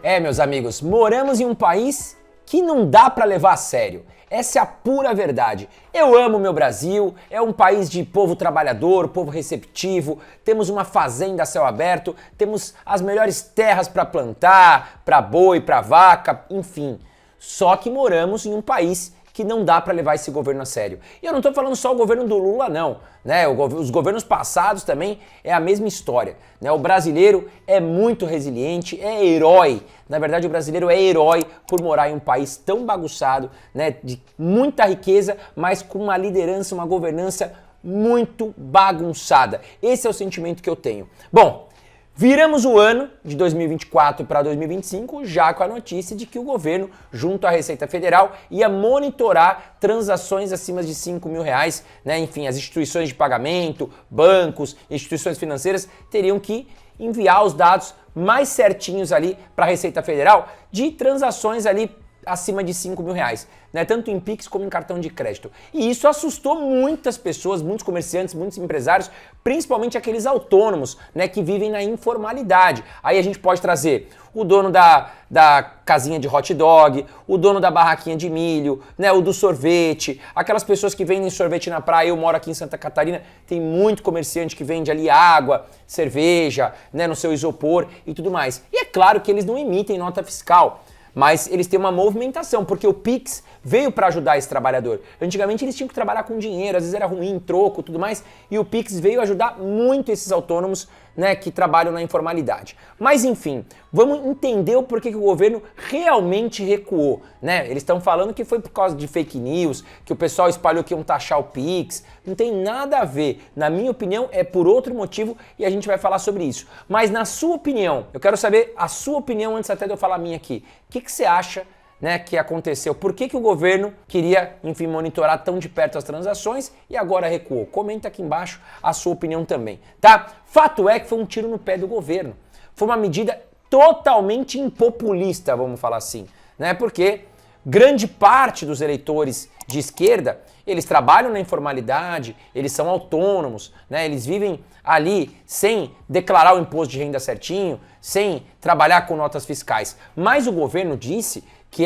Meus amigos, moramos em um país que não dá pra levar a sério. Essa é a pura verdade. Eu amo meu Brasil, é um país de povo trabalhador, povo receptivo, temos uma fazenda a céu aberto, temos as melhores terras para plantar, para boi, para vaca, enfim. Só que moramos em um país que não dá para levar esse governo a sério. E eu não estou falando só o governo do Lula, não. Né? Os governos passados também é a mesma história. Né? O brasileiro é muito resiliente, é herói. Na verdade, o brasileiro é herói por morar em um país tão bagunçado, né? De muita riqueza, mas com uma liderança, uma governança muito bagunçada. Esse é o sentimento que eu tenho. Bom, viramos o ano de 2024 para 2025 já com a notícia de que o governo, junto à Receita Federal, ia monitorar transações acima de R$ 5.000, né? Enfim, as instituições de pagamento, bancos, instituições financeiras teriam que enviar os dados mais certinhos ali para a Receita Federal de transações ali acima de R$ 5.000, né? Tanto em Pix como em cartão de crédito. E isso assustou muitas pessoas, muitos comerciantes, muitos empresários, principalmente aqueles autônomos, né, que vivem na informalidade. Aí a gente pode trazer o dono da casinha de hot dog, o dono da barraquinha de milho, né, o do sorvete, aquelas pessoas que vendem sorvete na praia. Eu moro aqui em Santa Catarina, tem muito comerciante que vende ali água, cerveja, né, no seu isopor e tudo mais. E é claro que eles não emitem nota fiscal, mas eles têm uma movimentação, porque o Pix veio para ajudar esse trabalhador. Antigamente eles tinham que trabalhar com dinheiro, às vezes era ruim, troco, tudo mais, e o Pix veio ajudar muito esses autônomos, né, que trabalham na informalidade. Mas enfim, vamos entender o porquê que o governo realmente recuou, né? Eles estão falando que foi por causa de fake news, que o pessoal espalhou que iam taxar o Pix. Não tem nada a ver. Na minha opinião, é por outro motivo e a gente vai falar sobre isso. Mas na sua opinião, eu quero saber a sua opinião antes até de eu falar a minha aqui. O que você acha, né, que aconteceu? Por que o governo queria, enfim, monitorar tão de perto as transações e agora recuou? Comenta aqui embaixo a sua opinião também, tá? Fato é que foi um tiro no pé do governo. Foi uma medida totalmente impopulista, vamos falar assim, né? Porque grande parte dos eleitores de esquerda, eles trabalham na informalidade, eles são autônomos, né? Eles vivem ali sem declarar o imposto de renda certinho, sem trabalhar com notas fiscais. Mas o governo disse que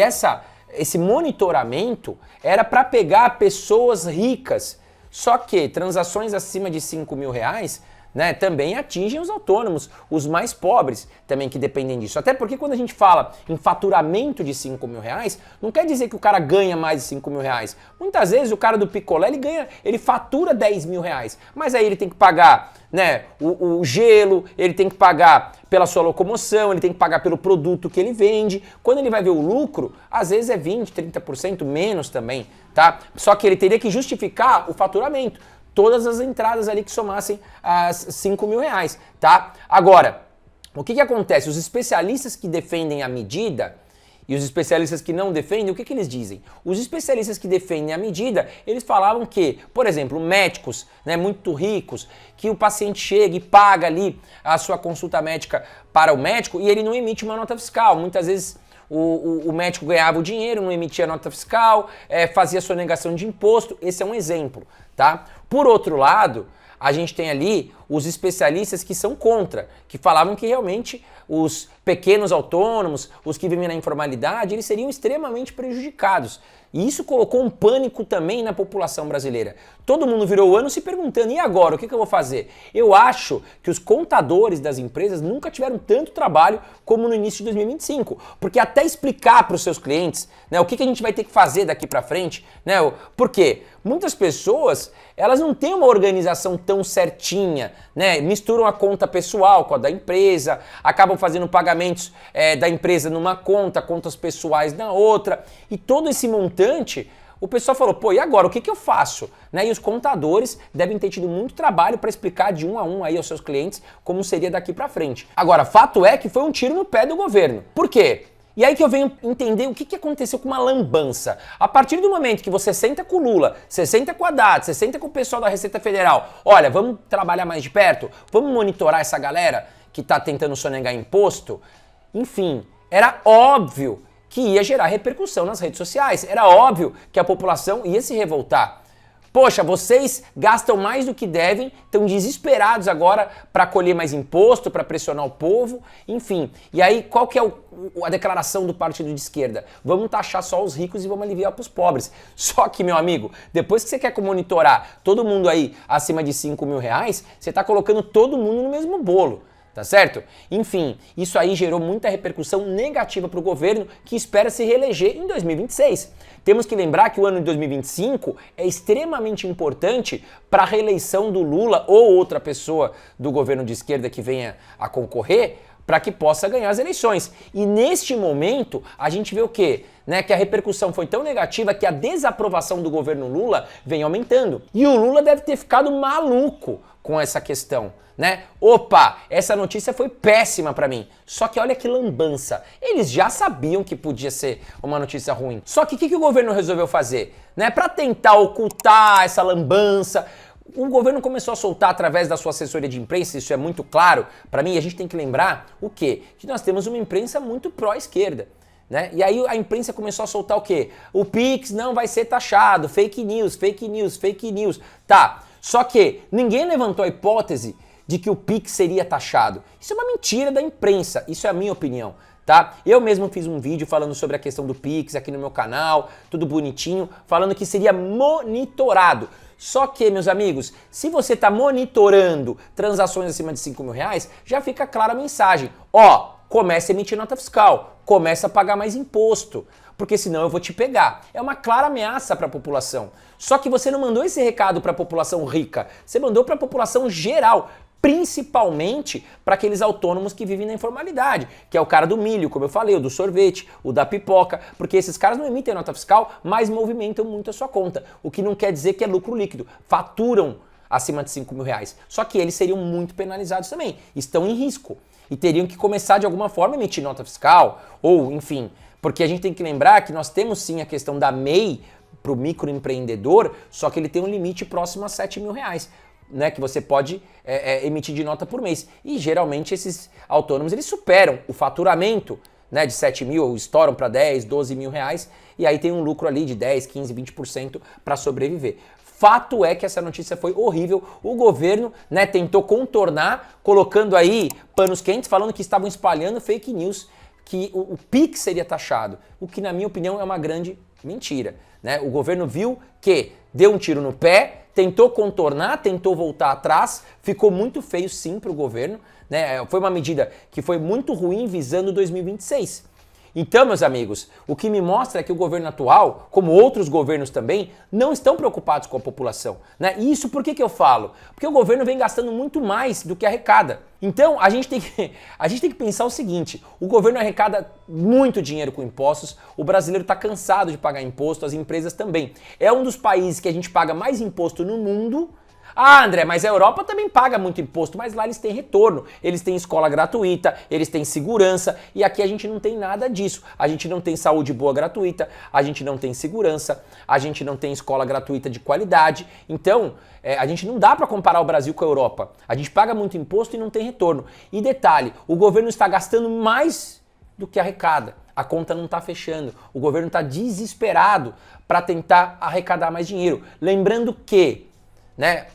esse monitoramento era para pegar pessoas ricas. Só que transações acima de R$ 5.000, né, também atingem os autônomos, os mais pobres também que dependem disso. Até porque quando a gente fala em faturamento de R$ 5.000, não quer dizer que o cara ganha mais de R$ 5.000. Muitas vezes o cara do picolé, ele fatura R$ 10.000, mas aí ele tem que pagar, né, o gelo, ele tem que pagar pela sua locomoção, ele tem que pagar pelo produto que ele vende. Quando ele vai ver o lucro, às vezes é 20%, 30% menos também, tá? Só que ele teria que justificar o faturamento. Todas as entradas ali que somassem as R$ 5.000, tá? Agora, o que acontece? Os especialistas que defendem a medida e os especialistas que não defendem, o que eles dizem? Os especialistas que defendem a medida, eles falavam que, por exemplo, médicos, né, muito ricos, que o paciente chega e paga ali a sua consulta médica para o médico e ele não emite uma nota fiscal. Muitas vezes o médico ganhava o dinheiro, não emitia nota fiscal, fazia sonegação de imposto. Esse é um exemplo, tá? Por outro lado, a gente tem ali os especialistas que são contra, que falavam que realmente os pequenos autônomos, os que vivem na informalidade, eles seriam extremamente prejudicados. E isso colocou um pânico também na população brasileira. Todo mundo virou o ano se perguntando, e agora, o que eu vou fazer? Eu acho que os contadores das empresas nunca tiveram tanto trabalho como no início de 2025. Porque até explicar para os seus clientes, né, o que a gente vai ter que fazer daqui para frente, né? Por quê? Muitas pessoas, elas não têm uma organização tão certinha, né? Misturam a conta pessoal com a da empresa, acabam fazendo pagamentos da empresa numa conta, contas pessoais na outra, e todo esse montante, o pessoal falou, pô, e agora, o que eu faço? Né? E os contadores devem ter tido muito trabalho para explicar de um a um aí aos seus clientes como seria daqui para frente. Agora, fato é que foi um tiro no pé do governo. Por quê? E aí que eu venho entender o que aconteceu com uma lambança. A partir do momento que você senta com o Lula, você senta com a Haddad, você senta com o pessoal da Receita Federal, olha, vamos trabalhar mais de perto, vamos monitorar essa galera que está tentando sonegar imposto, enfim, era óbvio que ia gerar repercussão nas redes sociais, era óbvio que a população ia se revoltar. Poxa, vocês gastam mais do que devem, estão desesperados agora para colher mais imposto, para pressionar o povo, enfim. E aí, qual que é a declaração do partido de esquerda? Vamos taxar só os ricos e vamos aliviar para os pobres. Só que, meu amigo, depois que você quer monitorar todo mundo aí acima de 5 mil reais, você está colocando todo mundo no mesmo bolo. Tá certo? Enfim, isso aí gerou muita repercussão negativa para o governo que espera se reeleger em 2026. Temos que lembrar que o ano de 2025 é extremamente importante para a reeleição do Lula ou outra pessoa do governo de esquerda que venha a concorrer para que possa ganhar as eleições. E neste momento, a gente vê o quê? Que a repercussão foi tão negativa que a desaprovação do governo Lula vem aumentando. E o Lula deve ter ficado maluco com essa questão. Opa, essa notícia foi péssima pra mim. Só que olha que lambança. Eles já sabiam que podia ser uma notícia ruim. Só que o que o governo resolveu fazer? Pra tentar ocultar essa lambança, o governo começou a soltar através da sua assessoria de imprensa, isso é muito claro pra mim, e a gente tem que lembrar o quê? Que nós temos uma imprensa muito pró-esquerda. E aí a imprensa começou a soltar o quê? O Pix não vai ser taxado, fake news, fake news, fake news. Tá, só que ninguém levantou a hipótese de que o Pix seria taxado. Isso é uma mentira da imprensa, isso é a minha opinião, tá? Eu mesmo fiz um vídeo falando sobre a questão do Pix aqui no meu canal, tudo bonitinho, falando que seria monitorado. Só que, meus amigos, se você está monitorando transações acima de 5 mil reais, já fica clara a mensagem. Começa a emitir nota fiscal, começa a pagar mais imposto, porque senão eu vou te pegar. É uma clara ameaça para a população. Só que você não mandou esse recado para a população rica, você mandou para a população geral, principalmente para aqueles autônomos que vivem na informalidade, que é o cara do milho, como eu falei, o do sorvete, o da pipoca, porque esses caras não emitem nota fiscal, mas movimentam muito a sua conta, o que não quer dizer que é lucro líquido, faturam acima de 5 mil reais. Só que eles seriam muito penalizados também, estão em risco e teriam que começar de alguma forma a emitir nota fiscal, ou enfim, porque a gente tem que lembrar que nós temos sim a questão da MEI para o microempreendedor, só que ele tem um limite próximo a 7 mil reais. Que você pode emitir de nota por mês. E geralmente esses autônomos eles superam o faturamento de 7 mil, ou estouram para 10, 12 mil reais, e aí tem um lucro ali de 10, 15, 20% para sobreviver. Fato é que essa notícia foi horrível. O governo tentou contornar, colocando aí panos quentes, falando que estavam espalhando fake news, que o Pix seria taxado, o que na minha opinião é uma grande mentira. O governo viu que deu um tiro no pé, tentou contornar, tentou voltar atrás, ficou muito feio sim para o governo, Foi uma medida que foi muito ruim visando 2026. Então, meus amigos, o que me mostra é que o governo atual, como outros governos também, não estão preocupados com a população. E isso por que eu falo? Porque o governo vem gastando muito mais do que arrecada. Então, a gente tem que pensar o seguinte, o governo arrecada muito dinheiro com impostos, o brasileiro está cansado de pagar imposto, as empresas também. É um dos países que a gente paga mais imposto no mundo. Ah, André, mas a Europa também paga muito imposto, mas lá eles têm retorno, eles têm escola gratuita, eles têm segurança, e aqui a gente não tem nada disso. A gente não tem saúde boa gratuita, a gente não tem segurança, a gente não tem escola gratuita de qualidade. Então, a gente não dá para comparar o Brasil com a Europa. A gente paga muito imposto e não tem retorno. E detalhe, o governo está gastando mais do que arrecada. A conta não está fechando. O governo está desesperado para tentar arrecadar mais dinheiro. Lembrando que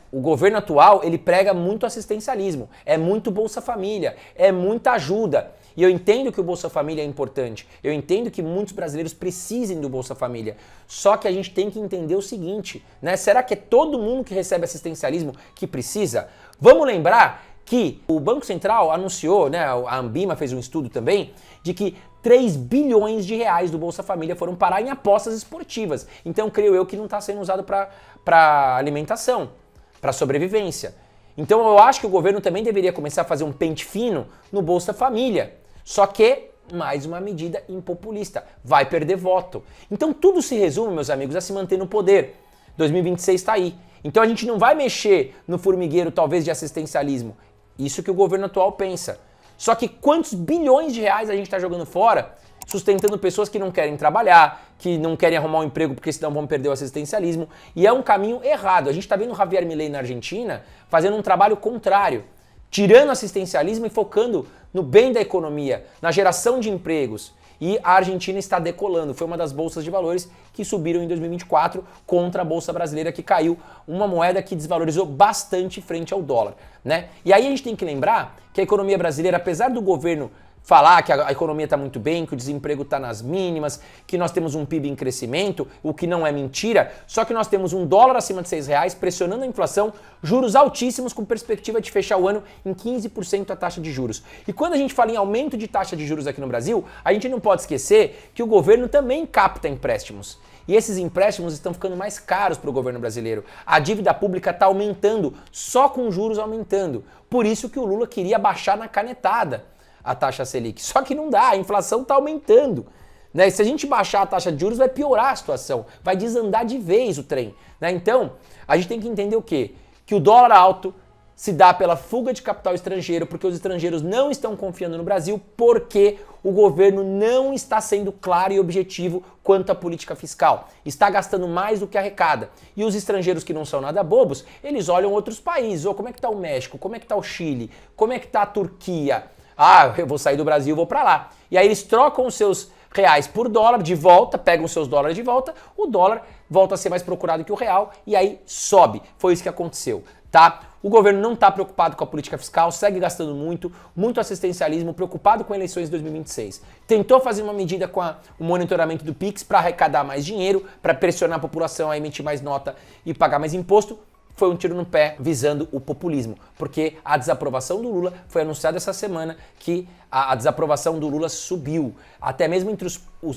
o governo atual, ele prega muito assistencialismo, é muito Bolsa Família, é muita ajuda. E eu entendo que o Bolsa Família é importante, eu entendo que muitos brasileiros precisem do Bolsa Família. Só que a gente tem que entender o seguinte, será que é todo mundo que recebe assistencialismo que precisa? Vamos lembrar que o Banco Central anunciou, a Anbima fez um estudo também, de que 3 bilhões de reais do Bolsa Família foram parar em apostas esportivas. Então, creio eu que não está sendo usado para alimentação, para sobrevivência. Então, eu acho que o governo também deveria começar a fazer um pente fino no Bolsa Família. Só que, mais uma medida impopulista, vai perder voto. Então, tudo se resume, meus amigos, a se manter no poder. 2026 está aí. Então, a gente não vai mexer no formigueiro, talvez, de assistencialismo. Isso que o governo atual pensa. Só que quantos bilhões de reais a gente está jogando fora, sustentando pessoas que não querem trabalhar, que não querem arrumar um emprego porque senão vão perder o assistencialismo. E é um caminho errado. A gente está vendo o Javier Milei na Argentina fazendo um trabalho contrário, tirando o assistencialismo e focando no bem da economia, na geração de empregos. E a Argentina está decolando. Foi uma das bolsas de valores que subiram em 2024 contra a bolsa brasileira que caiu, uma moeda que desvalorizou bastante frente ao dólar. E aí a gente tem que lembrar que a economia brasileira, apesar do governo falar que a economia está muito bem, que o desemprego está nas mínimas, que nós temos um PIB em crescimento, o que não é mentira, só que nós temos um dólar acima de R$ 6, pressionando a inflação, juros altíssimos com perspectiva de fechar o ano em 15% a taxa de juros. E quando a gente fala em aumento de taxa de juros aqui no Brasil, a gente não pode esquecer que o governo também capta empréstimos. E esses empréstimos estão ficando mais caros para o governo brasileiro. A dívida pública está aumentando, só com juros aumentando. Por isso que o Lula queria baixar na canetada a taxa Selic. Só que não dá, a inflação está aumentando. Né? E se a gente baixar a taxa de juros, vai piorar a situação, vai desandar de vez o trem. Né? Então, a gente tem que entender o quê? Que o dólar alto se dá pela fuga de capital estrangeiro, porque os estrangeiros não estão confiando no Brasil, porque o governo não está sendo claro e objetivo quanto à política fiscal. Está gastando mais do que arrecada. E os estrangeiros que não são nada bobos, eles olham outros países. Ou como é que está o México? Como é que está o Chile? Como é que está a Turquia? Ah, eu vou sair do Brasil e vou para lá. E aí eles trocam os seus reais por dólar de volta, pegam os seus dólares de volta, o dólar volta a ser mais procurado que o real e aí sobe. Foi isso que aconteceu, tá? O governo não está preocupado com a política fiscal, segue gastando muito assistencialismo, preocupado com eleições de 2026. Tentou fazer uma medida com o monitoramento do Pix para arrecadar mais dinheiro, para pressionar a população a emitir mais nota e pagar mais imposto. Foi um tiro no pé visando o populismo, porque a desaprovação do Lula foi anunciada essa semana que a desaprovação do Lula subiu, até mesmo entre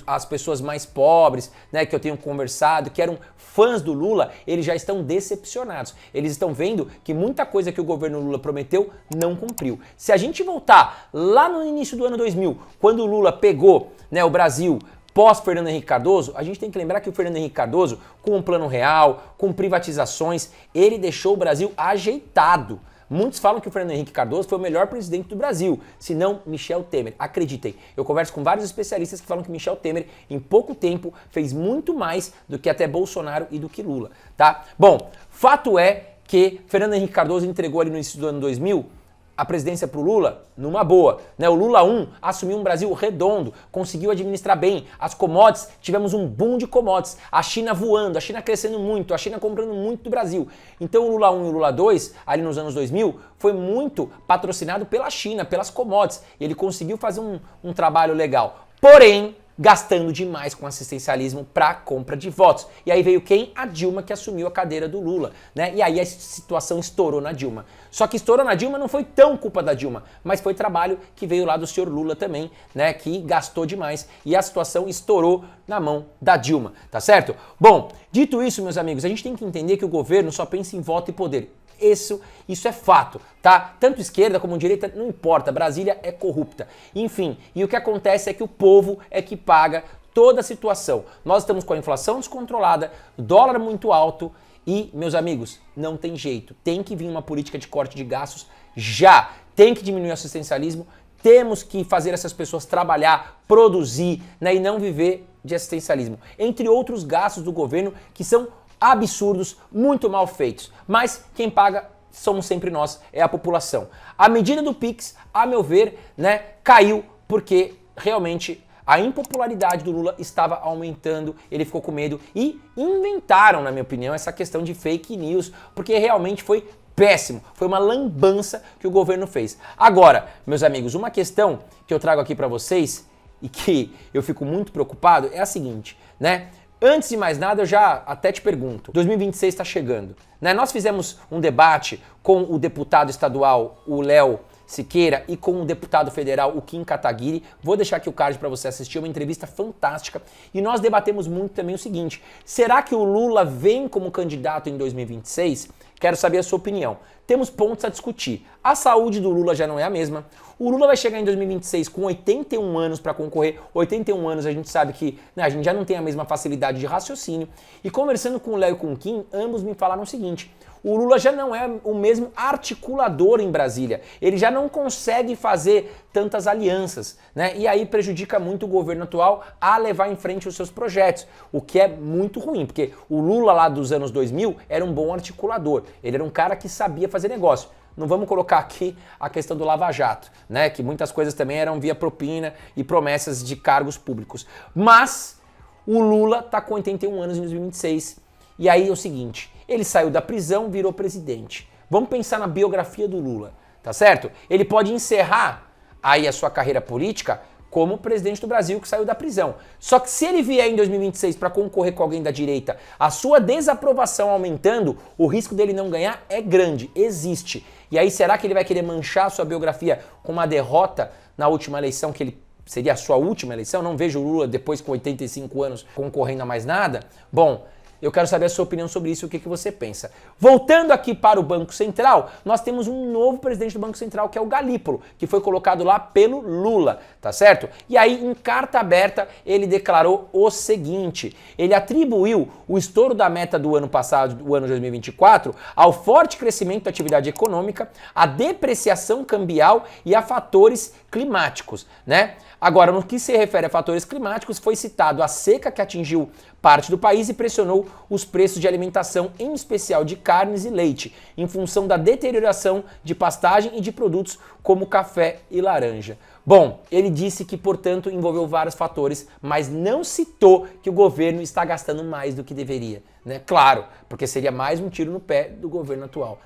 as pessoas mais pobres, né, que eu tenho conversado, que eram fãs do Lula, eles já estão decepcionados. Eles estão vendo que muita coisa que o governo Lula prometeu não cumpriu. Se a gente voltar lá no início do ano 2000, quando o Lula pegou, né, o Brasil pós-Fernando Henrique Cardoso, a gente tem que lembrar que o Fernando Henrique Cardoso, com um plano real, com privatizações, ele deixou o Brasil ajeitado. Muitos falam que o Fernando Henrique Cardoso foi o melhor presidente do Brasil, se não Michel Temer. Acreditem, eu converso com vários especialistas que falam que Michel Temer, em pouco tempo, fez muito mais do que até Bolsonaro e do que Lula, tá? Bom, fato é que Fernando Henrique Cardoso entregou ali no início do ano 2000 a presidência para o Lula numa boa, né? O Lula 1 assumiu um Brasil redondo, conseguiu administrar bem, as commodities, tivemos um boom de commodities, a China voando, a China crescendo muito, a China comprando muito do Brasil. Então o Lula 1 e o Lula 2, ali nos anos 2000, foi muito patrocinado pela China, pelas commodities, e ele conseguiu fazer um trabalho legal. Porém, gastando demais com assistencialismo para compra de votos. E aí veio quem? A Dilma, que assumiu a cadeira do Lula, né? E aí a situação estourou na Dilma. Só que estourou na Dilma não foi tão culpa da Dilma, mas foi trabalho que veio lá do senhor Lula também, né? Que gastou demais e a situação estourou na mão da Dilma, tá certo? Bom, dito isso, meus amigos, a gente tem que entender que o governo só pensa em voto e poder. Isso é fato, tá? Tanto esquerda como direita, não importa, Brasília é corrupta. Enfim, e o que acontece é que o povo é que paga toda a situação. Nós estamos com a inflação descontrolada, dólar muito alto e, meus amigos, não tem jeito. Tem que vir uma política de corte de gastos já. Tem que diminuir o assistencialismo, temos que fazer essas pessoas trabalhar, produzir, né, e não viver de assistencialismo. Entre outros gastos do governo que são absurdos, muito mal feitos. Mas quem paga somos sempre nós, é a população. A medida do Pix, a meu ver, né, caiu porque realmente a impopularidade do Lula estava aumentando, ele ficou com medo e inventaram, na minha opinião, essa questão de fake news, porque realmente foi péssimo, foi uma lambança que o governo fez. Agora, meus amigos, uma questão que eu trago aqui para vocês e que eu fico muito preocupado é a seguinte, né? Antes de mais nada, eu já até te pergunto, 2026 está chegando, né? Nós fizemos um debate com o deputado estadual, o Léo Siqueira, e com o deputado federal, o Kim Kataguiri. Vou deixar aqui o card para você assistir, uma entrevista fantástica. E nós debatemos muito também o seguinte, será que o Lula vem como candidato em 2026? Quero saber a sua opinião. Temos pontos a discutir. A saúde do Lula já não é a mesma. O Lula vai chegar em 2026 com 81 anos para concorrer. 81 anos a gente sabe que, né, a gente já não tem a mesma facilidade de raciocínio. E conversando com o Léo e com o Kim, ambos me falaram o seguinte, o Lula já não é o mesmo articulador em Brasília. Ele já não consegue fazer tantas alianças, né? E aí prejudica muito o governo atual a levar em frente os seus projetos, o que é muito ruim, porque o Lula lá dos anos 2000 era um bom articulador. Ele era um cara que sabia fazer negócio. Não vamos colocar aqui a questão do Lava Jato, né? Que muitas coisas também eram via propina e promessas de cargos públicos. Mas o Lula está com 81 anos em 2026. E aí é o seguinte, ele saiu da prisão, virou presidente. Vamos pensar na biografia do Lula, tá certo? Ele pode encerrar aí a sua carreira política como presidente do Brasil que saiu da prisão. Só que se ele vier em 2026 para concorrer com alguém da direita, a sua desaprovação aumentando, o risco dele não ganhar é grande, existe. E aí será que ele vai querer manchar a sua biografia com uma derrota na última eleição, que ele seria a sua última eleição? Não vejo o Lula depois com 85 anos concorrendo a mais nada. Bom, eu quero saber a sua opinião sobre isso e o que você pensa. Voltando aqui para o Banco Central, nós temos um novo presidente do Banco Central, que é o Galípolo, que foi colocado lá pelo Lula, tá certo? E aí, em carta aberta, ele declarou o seguinte: ele atribuiu o estouro da meta do ano passado, do ano 2024, ao forte crescimento da atividade econômica, à depreciação cambial e a fatores climáticos, né? Agora, no que se refere a fatores climáticos, foi citado a seca que atingiu parte do país e pressionou os preços de alimentação, em especial de carnes e leite, em função da deterioração de pastagem e de produtos como café e laranja. Bom, ele disse que, portanto, envolveu vários fatores, mas não citou que o governo está gastando mais do que deveria, né? Claro, porque seria mais um tiro no pé do governo atual.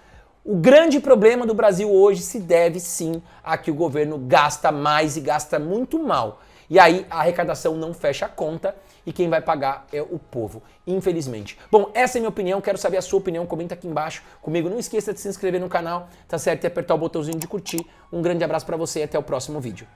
O grande problema do Brasil hoje se deve sim a que o governo gasta mais e gasta muito mal. E aí a arrecadação não fecha a conta e quem vai pagar é o povo, infelizmente. Bom, essa é a minha opinião, quero saber a sua opinião, comenta aqui embaixo comigo. Não esqueça de se inscrever no canal, tá certo? E apertar o botãozinho de curtir. Um grande abraço pra você e até o próximo vídeo.